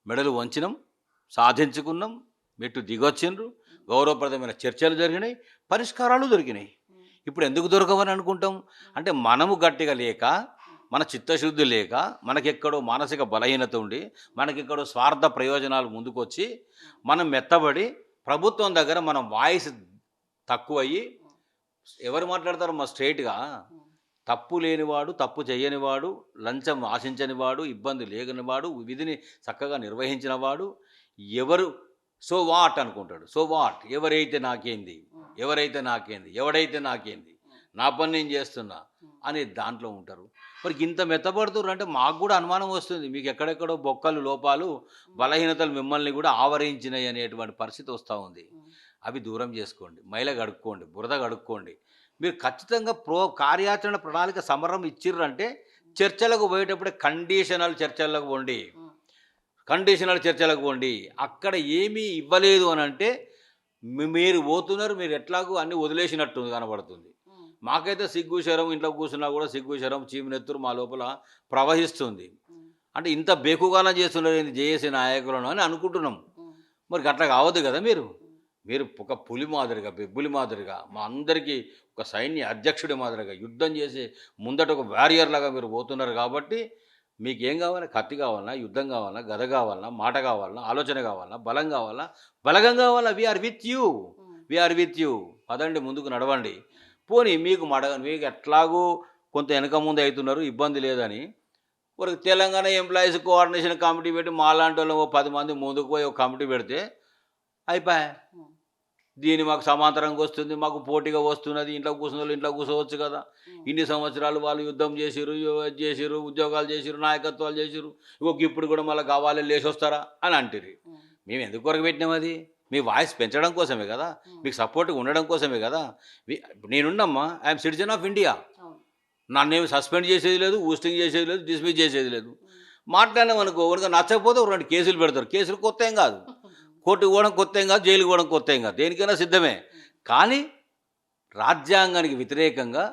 మెడలు వంచినాం, సాధించుకున్నాం, మెట్టు దిగొచ్చిండ్రు, గౌరవప్రదమైన చర్చలు జరిగినాయి, పరిష్కారాలు దొరికినాయి. ఇప్పుడు ఎందుకు దొరకవని అనుకుంటాం అంటే మనము గట్టిగా లేక, మన చిత్తశుద్ధి లేక, మనకెక్కడో మానసిక బలహీనత ఉండి, మనకెక్కడో స్వార్థ ప్రయోజనాలు ముందుకొచ్చి మనం మెత్తబడి ప్రభుత్వం దగ్గర మనం వాయిస్ తక్కువయ్యి, ఎవరు మాట్లాడతారు మా స్ట్రైట్గా, తప్పు లేనివాడు, తప్పు చేయనివాడు, లంచం ఆశించనివాడు, ఇబ్బంది లేనివాడు, విధిని చక్కగా నిర్వహించినవాడు, ఎవరు సో వాట్ అనుకుంటాడు. సో వాట్, ఎవరైతే నాకేంది, ఎవడైతే నాకేంది, నా పని నేను చేస్తున్నా అనే దాంట్లో ఉంటారు. మరి ఇంత మెత్తపడుతున్నారు అంటే మాకు కూడా అనుమానం వస్తుంది, మీకు ఎక్కడెక్కడో బొక్కలు, లోపాలు, బలహీనతలు మిమ్మల్ని కూడా ఆవరించినాయి అనేటువంటి పరిస్థితి వస్తూ ఉంది. అవి దూరం చేసుకోండి, మైల కడుక్కోండి, బురద కడుక్కోండి. మీరు ఖచ్చితంగా కార్యాచరణ ప్రణాళిక సమరం ఇచ్చిర్రంటే చర్చలకు పోయేటప్పుడే కండిషనల్ చర్చలకు పోండి. అక్కడ ఏమీ ఇవ్వలేదు అని అంటే మీరు పోతున్నారు, మీరు ఎట్లాగూ అన్నీ వదిలేసినట్టు కనబడుతుంది. మాకైతే సిగ్గు శరం, ఇంట్లో కూర్చున్నా కూడా సిగ్గు శరం, చీమినెత్తురు మా లోపల ప్రవహిస్తుంది. అంటే ఇంత బేకుగాన చేస్తున్నారు జేఏసీ నాయకులను అని అనుకుంటున్నాం. మరి అట్లా కావద్దు కదా. మీరు ఒక పులి మాదిరిగా, బెబ్బులి మాదిరిగా, మా అందరికీ ఒక సైన్య అధ్యక్షుడి మాదిరిగా యుద్ధం చేసి ముందట ఒక వారియర్ లాగా మీరు పోతున్నారు. కాబట్టి మీకు ఏం కావాలి? కత్తి కావాలన్నా, యుద్ధం కావాలన్నా, గద కావాలన్నా, మాట కావాలన్నా, ఆలోచన కావాలన్నా, బలం కావాలన్నా, బలగం కావాలన్నా, వీఆర్ విత్ యూ. పదండి, ముందుకు నడవండి. పోనీ మీకు మీకు ఎట్లాగూ కొంత వెనక ముందు అవుతున్నారు, ఇబ్బంది లేదని ఒక తెలంగాణ ఎంప్లాయీస్ కోఆర్డినేషన్ కమిటీ పెట్టి మాలాంటి వాళ్ళు 10 మంది ముందుకు పోయి ఒక కమిటీ పెడితే అయిపోయా. దీన్ని మాకు సమాంతరంగా వస్తుంది, మాకు పోటీగా వస్తున్నది, ఇంట్లో కూర్చోవచ్చు కదా. ఇన్ని సంవత్సరాలు వాళ్ళు యుద్ధం చేసిరు, ఉద్యోగాలు చేసిరు, నాయకత్వాలు చేసిరు, ఇప్పుడు కూడా మళ్ళీ కావాలి లేచి వస్తారా అని అంటారు. మేము ఎందుకు కొరకు పెట్టినాం? అది మీ వాయిస్ పెంచడం కోసమే కదా, మీకు సపోర్ట్గా ఉండడం కోసమే కదా. నేనున్నమ్మా, ఐఎమ్ సిటిజన్ ఆఫ్ ఇండియా. నన్నేమి సస్పెండ్ చేసేది లేదు, ఊస్టింగ్ చేసేది లేదు, డిస్మిస్ చేసేది లేదు. మాట్లాడినాం అనుకో, ఎవరికి నచ్చకపోతే 2 కేసులు పెడతారు. కేసులు కొత్త ఏం కాదు, కోర్టుకు పోవడం కొత్త ఏం కాదు, జైలుకి పోవడం కొత్త ఏం కాదు, దేనికైనా సిద్ధమే. కానీ రాజ్యాంగానికి వ్యతిరేకంగా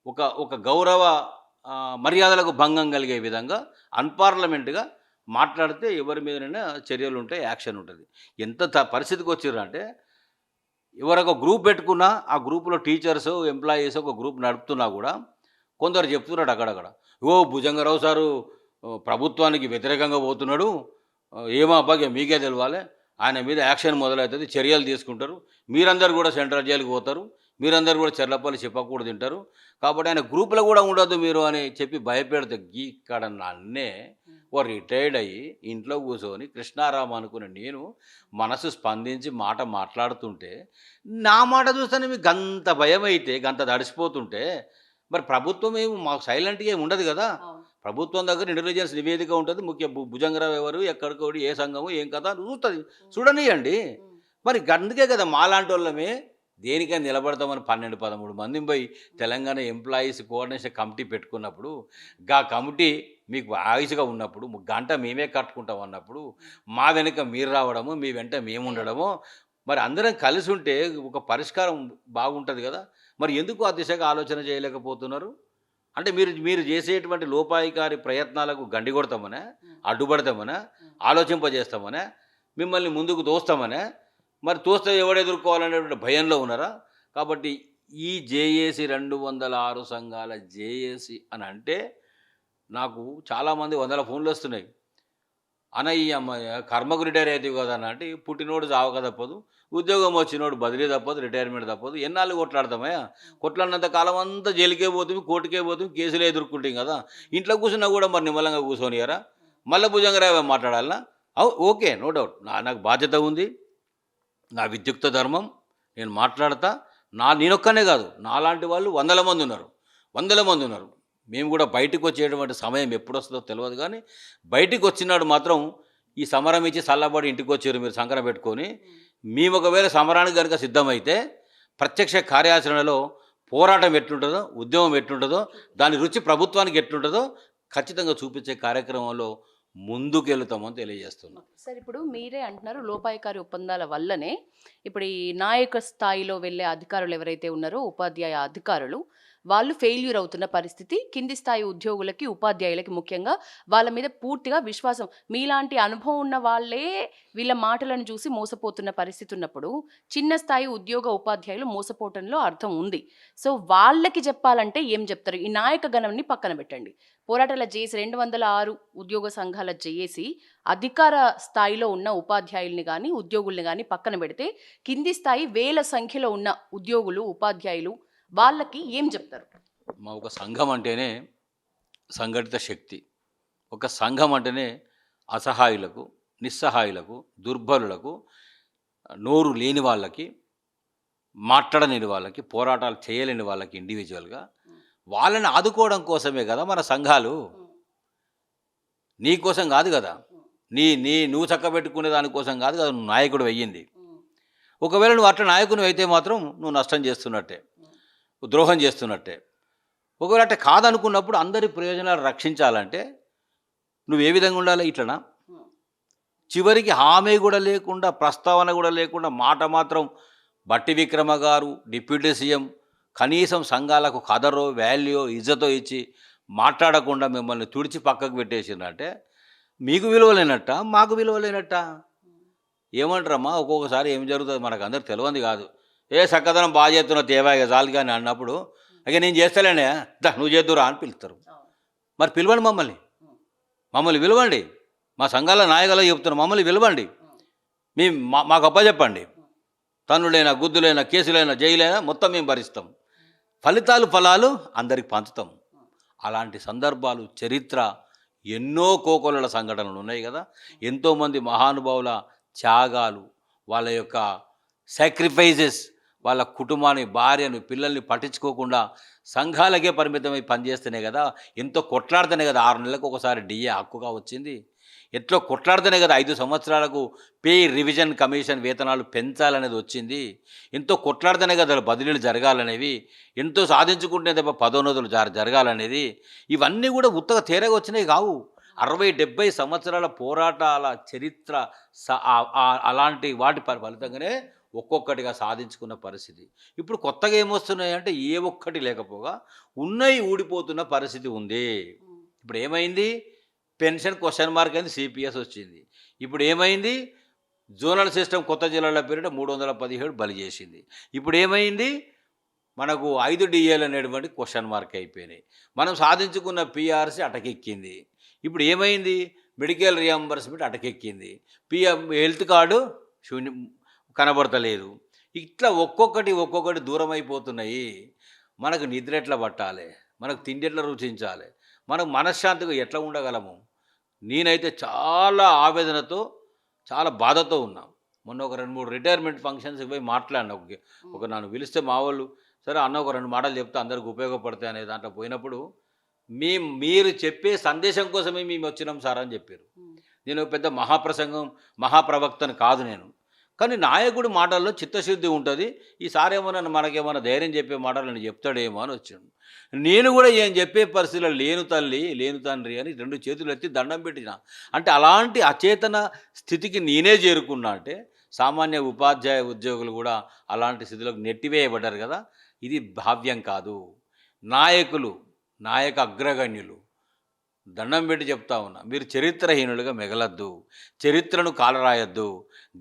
ఒక ఒక గౌరవ మర్యాదలకు భంగం కలిగే విధంగా అన్పార్లమెంట్గా మాట్లాడితే ఎవరి మీదనైనా చర్యలు ఉంటాయి, యాక్షన్ ఉంటుంది. ఎంత పరిస్థితికి వచ్చిర్రంటే ఎవరొక గ్రూప్ పెట్టుకున్నా ఆ గ్రూపులో టీచర్స్ ఎంప్లాయీస్ ఒక గ్రూప్ నడుపుతున్నా కూడా కొందరు చెప్తున్నాడు అక్కడక్కడ, భుజంగరావు సారు ప్రభుత్వానికి వ్యతిరేకంగా పోతున్నాడు, ఏమో అబ్బాయి మీకే తెలవాలి, ఆయన మీద యాక్షన్ మొదలవుతుంది, చర్యలు తీసుకుంటారు, మీరందరూ కూడా సెంట్రల్ జైలుకి పోతారు, మీరందరూ కూడా చెర్లపల్లి చెప్పకూడదు తింటారు, కాబట్టి ఆయన గ్రూపులో కూడా ఉండొద్దు మీరు అని చెప్పి భయపెడితే ఇక్కడ నన్నే ఓ రిటైర్డ్ అయ్యి ఇంట్లో కూర్చొని కృష్ణారామ అనుకున్న నేను మనసు స్పందించి మాట మాట్లాడుతుంటే నా మాట చూస్తేనే మీకు గంత భయం అయితే గంత తడిసిపోతుంటే మరి ప్రభుత్వం ఏమి మాకు సైలెంట్గా ఏమి ఉండదు కదా. ప్రభుత్వం దగ్గర ఇంటెలిజెన్స్ నివేదిక ఉంటుంది, ముఖ్య భుజంగరావు ఎవరు, ఎక్కడికోడి, ఏ సంఘము, ఏం కథ చూస్తుంది, చూడనియండి. మరి అందుకే కదా మాలాంటి వాళ్ళమే దేనికైనా నిలబడతామని 12-13 మంది పోయి తెలంగాణ ఎంప్లాయీస్ కోఆర్డినేషన్ కమిటీ పెట్టుకున్నప్పుడు గా కమిటీ మీకు వాయిస్గా ఉన్నప్పుడు గంట మేమే కట్టుకుంటాం అన్నప్పుడు మా వెనుక మీరు రావడము, మీ వెంట మేము ఉండడము, మరి అందరం కలిసి ఉంటే ఒక పరిష్కారం బాగుంటుంది కదా. మరి ఎందుకు ఆ దిశగా ఆలోచన చేయలేకపోతున్నారు? అంటే మీరు చేసేటువంటి లోపాయికారి ప్రయత్నాలకు గండి కొడతామనే, అడ్డుపడతామనే, ఆలోచింపజేస్తామనే, మిమ్మల్ని ముందుకు తోస్తామనే, మరి తోస్తే ఎవడు ఎదుర్కోవాలనేటువంటి భయంలో ఉన్నారా? కాబట్టి ఈ జేఏసీ 206 సంఘాల జేఏసీ అని అంటే నాకు చాలామంది 100 ఫోన్లు వస్తున్నాయి. అన్నయ్య అమ్మాయి కర్మకు రిటైర్ అవుతావు కదా అని అంటే పుట్టినోడు చావక తప్పదు, ఉద్యోగం వచ్చినోడు బదిలీ తప్పదు, రిటైర్మెంట్ తప్పదు, ఎన్నాళ్ళు కొట్లాడతామయ్యా, కొట్లాడినంత కాలం అంతా జైలుకే పోతుంది, కోర్టుకే పోతుంది, కేసులే ఎదుర్కొంటాం కదా. ఇంట్లో కూర్చున్నా కూడా మరి నిమ్మలంగా కూర్చొనియారా? మళ్ళీ భుజంగరావు మాట్లాడాలనా? ఓకే, నో డౌట్, నాకు బాధ్యత ఉంది, నా విద్యుక్త ధర్మం, నేను మాట్లాడతా. నేనొక్కనే కాదు, నాలాంటి వాళ్ళు 100 మంది ఉన్నారు. మేము కూడా బయటకు వచ్చేటువంటి సమయం ఎప్పుడు వస్తుందో తెలియదు, కానీ బయటికి వచ్చినాడు మాత్రం ఈ సమరం ఇచ్చి చల్లబడి ఇంటికి వచ్చారు మీరు సంకరం పెట్టుకొని. మేము ఒకవేళ సమరానికి కనుక సిద్ధమైతే ప్రత్యక్ష కార్యాచరణలో పోరాటం ఎట్లుంటుందో, ఉద్యమం ఎట్లుంటుందో, దాని రుచి ప్రభుత్వానికి ఎట్లుంటుందో ఖచ్చితంగా చూపించే కార్యక్రమంలో ముందుకెళ్తామని తెలియజేస్తున్నాం. సార్, ఇప్పుడు మీరే అంటున్నారు లోపాయికారి ఒప్పందాల వల్లనే ఇప్పుడు ఈ నాయక స్థాయిలో వెళ్ళే అధికారులు ఎవరైతే ఉన్నారో, ఉపాధ్యాయ అధికారులు, వాళ్ళు ఫెయిల్యూర్ అవుతున్న పరిస్థితి, కింది స్థాయి ఉద్యోగులకి, ఉపాధ్యాయులకి ముఖ్యంగా వాళ్ళ మీద పూర్తిగా విశ్వాసం, మీలాంటి అనుభవం ఉన్న వాళ్ళే వీళ్ళ మాటలను చూసి మోసపోతున్న పరిస్థితి ఉన్నప్పుడు చిన్న స్థాయి ఉద్యోగ ఉపాధ్యాయులు మోసపోవటంలో అర్థం ఉంది. సో వాళ్ళకి చెప్పాలంటే ఏం చెప్తారు? ఈ నాయక గణంని పక్కన పెట్టండి, పోరాటాల జేఏసీ 206 ఉద్యోగ సంఘాల జేఏసీ అధికార స్థాయిలో ఉన్న ఉపాధ్యాయుల్ని కానీ ఉద్యోగుల్ని కానీ పక్కన పెడితే కింది స్థాయి వేల సంఖ్యలో ఉన్న ఉద్యోగులు, ఉపాధ్యాయులు, వాళ్ళకి ఏం చెప్తారు? ఒక సంఘం అంటేనే సంఘటిత శక్తి, ఒక సంఘం అంటేనే అసహాయులకు, నిస్సహాయులకు, దుర్బలులకు, నోరు లేని వాళ్ళకి, మాట్లాడలేని వాళ్ళకి, పోరాటాలు చేయలేని వాళ్ళకి ఇండివిజువల్గా వాళ్ళని ఆదుకోవడం కోసమే కదా మన సంఘాలు. నీ కోసం కాదు కదా, నువ్వు చక్కబెట్టుకునే దానికోసం కాదు కదా నువ్వు నాయకుడు అయ్యింది. ఒకవేళ నువ్వు అట్లా నాయకుని అయితే మాత్రం నువ్వు నష్టం చేస్తున్నట్టే, ద్రోహం చేస్తున్నట్టే. ఒకవేళ అంటే కాదనుకున్నప్పుడు అందరి ప్రయోజనాలు రక్షించాలంటే నువ్వు ఏ విధంగా ఉండాలి? ఇట్లనా? చివరికి హామీ కూడా లేకుండా, ప్రస్తావన కూడా లేకుండా, మాట మాత్రం బట్టి విక్రమ గారు డిప్యూటీ సీఎం కనీసం సంఘాలకు కదరో, వాల్యూ, ఇజ్జతో ఇచ్చి మాట్లాడకుండా మిమ్మల్ని తుడిచి పక్కకు పెట్టేసిందంటే మీకు విలువలేనట్ట, మాకు విలువలేనట్ట. ఏమంటారమ్మా? ఒక్కొక్కసారి ఏం జరుగుతుంది మనకు అందరికి తెలియంది కాదు. చక్కదనం బాగా చేస్తున్నావు తేవాయిగా చాలు కానీ అన్నప్పుడు ఇక నేను చేస్తలేనే, నువ్వు చేద్దురా అని పిలుస్తారు. మరి పిలవండి, మమ్మల్ని పిలవండి, మా సంఘాల నాయకులు చెప్తున్నారు, మమ్మల్ని పిలవండి, మాకు అప్పచెప్పండి, తన్నులైనా, గుద్దులైనా, కేసులైనా, జైలైనా మొత్తం మేము భరిస్తాం, ఫలాలు అందరికి పంచుతాం. అలాంటి సందర్భాలు చరిత్ర ఎన్నో కోకొల్లల సంఘటనలు ఉన్నాయి కదా. ఎంతోమంది మహానుభావుల త్యాగాలు, వాళ్ళ యొక్క సాక్రిఫైజెస్, వాళ్ళ కుటుంబాన్ని, భార్యను, పిల్లల్ని పట్టించుకోకుండా సంఘాలకే పరిమితమై పనిచేస్తేనే కదా, ఎంతో కొట్లాడితేనే కదా 6 నెలలకు ఒకసారి డిఏ హక్కుగా వచ్చింది. ఎట్లో కొట్లాడితేనే కదా 5 సంవత్సరాలకు పే రివిజన్ కమిషన్ వేతనాలు పెంచాలనేది వచ్చింది. ఎంతో కొట్లాడితేనే కదా బదిలీలు జరగాలనేవి, ఎంతో సాధించుకుంటే తప్ప పదోన్నతులు జరగాలనేది. ఇవన్నీ కూడా ఉత్తగా తేరగా వచ్చినాయి కావు. 60-70 సంవత్సరాల పోరాటాల చరిత్ర అలాంటి వాటి ఫలితంగానే ఒక్కొక్కటిగా సాధించుకున్న పరిస్థితి. ఇప్పుడు కొత్తగా ఏమొస్తున్నాయంటే ఏ ఒక్కటి లేకపోగా ఉన్నయి ఊడిపోతున్న పరిస్థితి ఉంది. ఇప్పుడు ఏమైంది? పెన్షన్ క్వెషన్ మార్క్ అయింది, సిపిఎస్ వచ్చింది. ఇప్పుడు ఏమైంది? జోనల్ సిస్టమ్ కొత్త జిల్లాల పేరిట 317 బలి చేసింది. ఇప్పుడు ఏమైంది? మనకు 5 డిఏలు అనేటువంటి క్వెషన్ మార్క్ అయిపోయినాయి. మనం సాధించుకున్న పిఆర్సీ అటకెక్కింది. ఇప్పుడు ఏమైంది? మెడికల్ రియంబర్స్మెంట్ అటకెక్కింది. హెల్త్ కార్డు శూన్యం, కనబడతలేదు. ఇట్లా ఒక్కొక్కటి దూరం అయిపోతున్నాయి. మనకు నిద్ర ఎట్లా పట్టాలి? మనకు తిండి ఎట్లా రుచించాలి? మనం మనశ్శాంతిగా ఎట్లా ఉండగలము? నేనైతే చాలా ఆవేదనతో, చాలా బాధతో ఉన్నా. మొన్న ఒక 2, 3 రిటైర్మెంట్ ఫంక్షన్స్‌కి పోయి మాట్లాడినా. నన్ను పిలిస్తే మా వాళ్ళు, సరే అన్న ఒక 2 మాటలు చెప్తే అందరికి ఉపయోగపడతాయి అనే దాంట్లో పోయినప్పుడు, మీరు చెప్పే సందేశం కోసమే మేము వచ్చినాం సార్ అని చెప్పారు. నేను పెద్ద మహాప్రవక్తని కాదు నేను. కానీ నాయకుడి మాటల్లో చిత్తశుద్ధి ఉంటుంది. ఈసారి ఏమన్నా మనకేమన్నా ధైర్యం చెప్పే మాటలు నేను చెప్తాడేమో అని వచ్చాను. నేను కూడా ఏం చెప్పే పరిస్థితిలో లేను తల్లి, లేను తండ్రి అని 2 చేతులు ఎత్తి దండం పెట్టిన. అంటే అలాంటి అచేతన స్థితికి నేనే చేరుకున్నా అంటే, సామాన్య ఉపాధ్యాయ ఉద్యోగులు కూడా అలాంటి స్థితిలోకి నెట్టివేయబడ్డారు కదా. ఇది భావ్యం కాదు. నాయక అగ్రగణ్యులు దండం పెట్టి చెప్తా ఉన్నా, మీరు చరిత్రహీనులుగా మిగలద్దు, చరిత్రను కాలరాయొద్దు.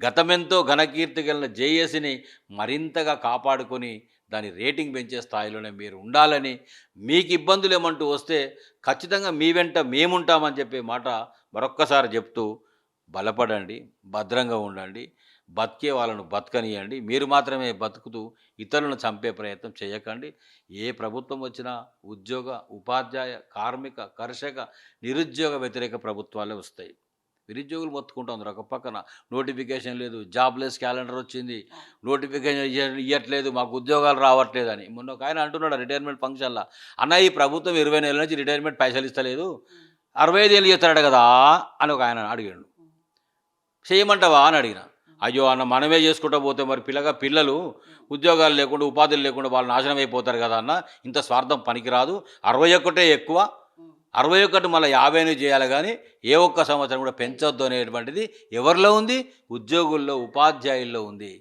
గతమెంతో ఘనకీర్తి కలిగిన జేఏసీని మరింతగా కాపాడుకొని దాని రేటింగ్ పెంచే స్థాయిలోనే మీరు ఉండాలని, మీకు ఇబ్బందులు ఏమంటూ వస్తే ఖచ్చితంగా మీ వెంట మేముంటామని చెప్పే మాట మరొక్కసారి చెప్తూ, బలపడండి, భద్రంగా ఉండండి, బతికే వాళ్ళను బతకనియండి. మీరు మాత్రమే బతుకుతూ ఇతరులను చంపే ప్రయత్నం చేయకండి. ఏ ప్రభుత్వం వచ్చినా ఉద్యోగ, ఉపాధ్యాయ, కార్మిక, కర్షక, నిరుద్యోగ వ్యతిరేక ప్రభుత్వాలే వస్తాయి. నిరుద్యోగులు మొత్తుకుంటా ఉన్నారు. ఒక పక్కన నోటిఫికేషన్ లేదు, జాబ్లెస్ క్యాలెండర్ వచ్చింది, నోటిఫికేషన్ ఇవ్వట్లేదు, మాకు ఉద్యోగాలు రావట్లేదని. మొన్న ఒక ఆయన అంటున్నాడు రిటైర్మెంట్ ఫంక్షన్లో, అన్న ఈ ప్రభుత్వం 20 నెలల నుంచి రిటైర్మెంట్ పైసలు ఇస్తలేదు, 65 ఏళ్ళు చేస్తాడు కదా అని ఒక ఆయన అడిగాడు. చేయమంటావా అని అడిగిన. అయ్యో అన్న, మనమే చేసుకుంటూ పోతే మరి పిల్లలు ఉద్యోగాలు లేకుండా, ఉపాధులు లేకుండా వాళ్ళు నాశనం అయిపోతారు కదా అన్న, ఇంత స్వార్థం పనికిరాదు, 61 ఎక్కువ, 61 మళ్ళీ 50 చేయాలి, కానీ ఏ ఒక్క సంవత్సరం కూడా పెంచొద్దు అనేటువంటిది ఎవరిలో ఉంది? ఉద్యోగుల్లో, ఉపాధ్యాయుల్లో ఉంది.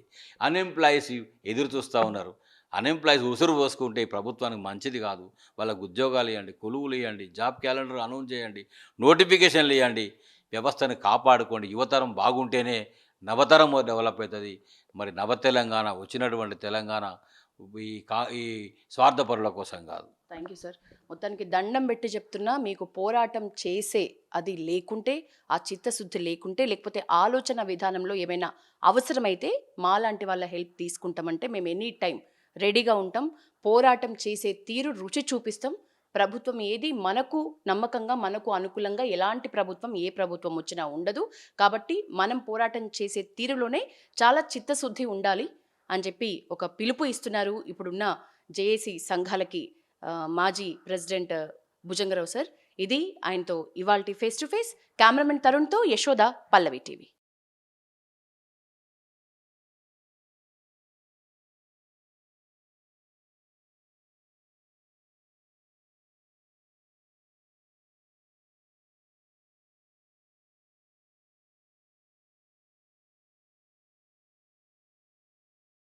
అన్ఎంప్లాయీస్ ఎదురు చూస్తూ ఉన్నారు. అన్ఎంప్లాయీస్ ఉసురు పోసుకుంటే ఈ ప్రభుత్వానికి మంచిది కాదు. వాళ్ళకు ఉద్యోగాలు ఇవ్వండి, కొలువులు ఇవ్వండి, జాబ్ క్యాలెండర్ అనౌన్స్ చేయండి, నోటిఫికేషన్లు ఇవ్వండి, వ్యవస్థను కాపాడుకోండి. యువతరం బాగుంటేనే నవతరం డెవలప్ అవుతుంది. మరి తెలంగాణ వచ్చినటువంటి తెలంగాణ ఈ స్వార్థపరుల కోసం కాదు. Thank you sir. మొత్తానికి దండం పెట్టి చెప్తున్నా, మీకు పోరాటం చేసే అది లేకుంటే, ఆ చిత్తశుద్ధి లేకుంటే, లేకపోతే ఆలోచన విధానంలో ఏమైనా అవసరమైతే మాలాంటి వాళ్ళ హెల్ప్ తీసుకుంటామంటే మేము ఎనీ టైం రెడీగా ఉంటాం. పోరాటం చేసే తీరు రుచి చూపిస్తాం. ప్రభుత్వం ఏది మనకు నమ్మకంగా, మనకు అనుకూలంగా ఎలాంటి ప్రభుత్వం, ఏ ప్రభుత్వం వచ్చినా ఉండదు. కాబట్టి మనం పోరాటం చేసే తీరులోనే చాలా చిత్తశుద్ధి ఉండాలి అని చెప్పి ఒక పిలుపు ఇస్తున్నారు ఇప్పుడున్న జేఏసీ సంఘాలకి మాజీ ప్రెసిడెంట్ భుజంగరావు సార్. ఇది ఆయనతో ఇవాల్టి ఫేస్ టు ఫేస్. కెమెరామెన్ తరుణ్తో యశోద, పల్లవి టీవీ.